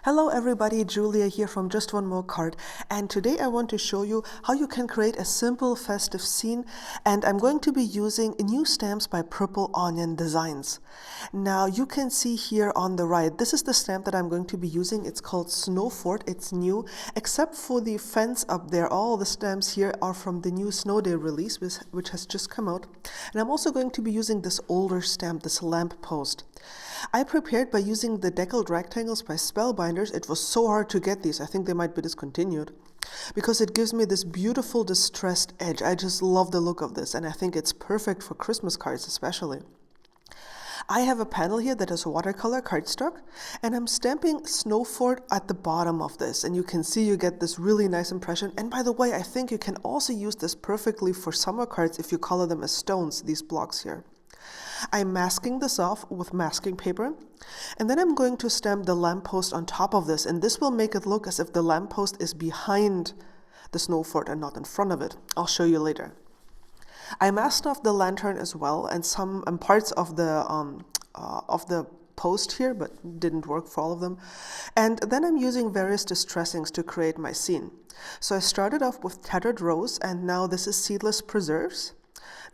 Hello everybody, Julia here from Just One More Card, and today I want to show you how you can create a simple festive scene, and I'm going to be using new stamps by Purple Onion Designs. Now you can see here on the right, this is the stamp that I'm going to be using. It's called Snow Fort. It's new, except for the fence up there. All the stamps here are from the new Snow Day release, which has just come out. And I'm also going to be using this older stamp, this lamp post. I prepared by using the deckled rectangles by Spellbinders. It was so hard to get these. I think they might be discontinued because it gives me this beautiful distressed edge. I just love the look of this, and I think it's perfect for Christmas cards especially. I have a panel here that is watercolor cardstock, and I'm stamping Snow Fort at the bottom of this, and you can see you get this really nice impression. And by the way, I think you can also use this perfectly for summer cards if you color them as stones, these blocks here. I'm masking this off with masking paper, and then I'm going to stamp the lamppost on top of this, and this will make it look as if the lamppost is behind the Snow Fort and not in front of it. I'll show you later. I masked off the lantern as well, and some parts of the post here, but didn't work for all of them. And then I'm using various distressings to create my scene. So I started off with Tattered Rose, and now this is Seedless Preserves.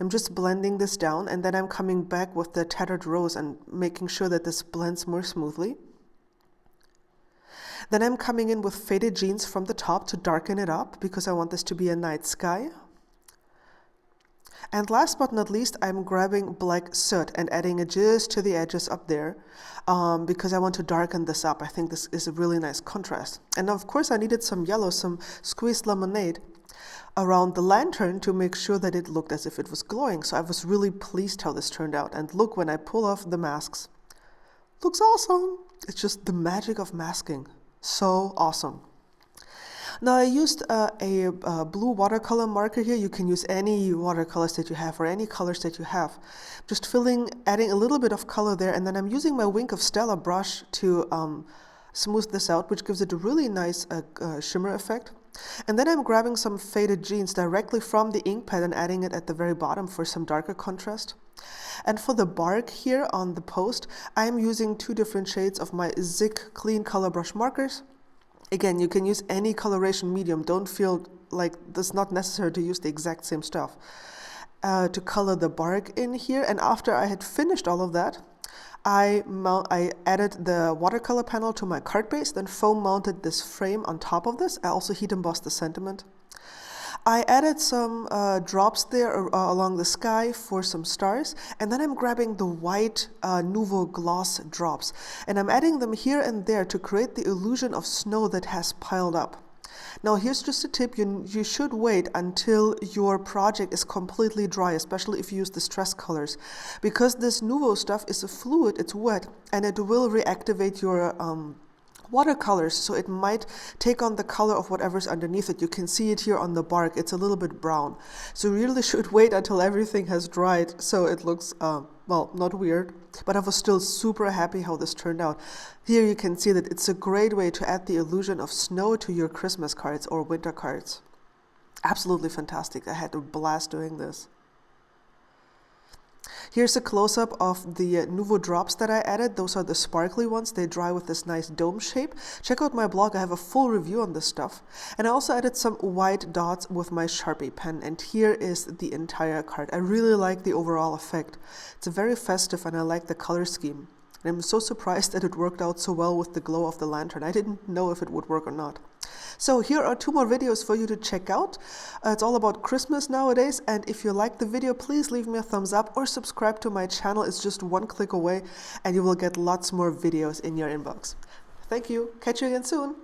I'm just blending this down, and then I'm coming back with the Tattered Rose and making sure that this blends more smoothly. Then I'm coming in with Faded Jeans from the top to darken it up because I want this to be a night sky. And last but not least, I'm grabbing Black Soot and adding it just to the edges up there because I want to darken this up. I think this is a really nice contrast. And of course I needed some yellow, some squeezed lemonade around the lantern to make sure that it looked as if it was glowing. So I was really pleased how this turned out. And look, when I pull off the masks, looks awesome. It's just the magic of masking. So awesome. Now I used a blue watercolor marker here. You can use any watercolors that you have or any colors that you have. Just adding a little bit of color there, and then I'm using my Wink of Stella brush to smooth this out, which gives it a really nice shimmer effect. And then I'm grabbing some Faded Jeans directly from the ink pad and adding it at the very bottom for some darker contrast. And for the bark here on the post, I'm using two different shades of my Zig Clean Color Brush markers. Again, you can use any coloration medium. Don't feel like it's not necessary to use the exact same stuff to color the bark in here. And after I had finished all of that, I added the watercolor panel to my card base, then foam mounted this frame on top of this. I also heat embossed the sentiment. I added some drops there along the sky for some stars, and then I'm grabbing the white Nouveau Gloss drops, and I'm adding them here and there to create the illusion of snow that has piled up. Now here's just a tip, you should wait until your project is completely dry, especially if you use distress colors, because this Nouveau stuff is a fluid, it's wet, and it will reactivate your watercolors, so it might take on the color of whatever's underneath it. You can see it here on the bark, it's a little bit brown. So you really should wait until everything has dried so it looks, well, not weird, but I was still super happy how this turned out. Here you can see that it's a great way to add the illusion of snow to your Christmas cards or winter cards. Absolutely fantastic. I had a blast doing this. Here's a close-up of the Nouveau drops that I added. Those are the sparkly ones. They dry with this nice dome shape. Check out my blog. I have a full review on this stuff. And I also added some white dots with my Sharpie pen. And here is the entire card. I really like the overall effect. It's very festive, and I like the color scheme. And I'm so surprised that it worked out so well with the glow of the lantern. I didn't know if it would work or not. So here are two more videos for you to check out. It's all about Christmas nowadays, and if you like the video, please leave me a thumbs up or subscribe to my channel. It's just one click away, and you will get lots more videos in your inbox. Thank you. Catch you again soon.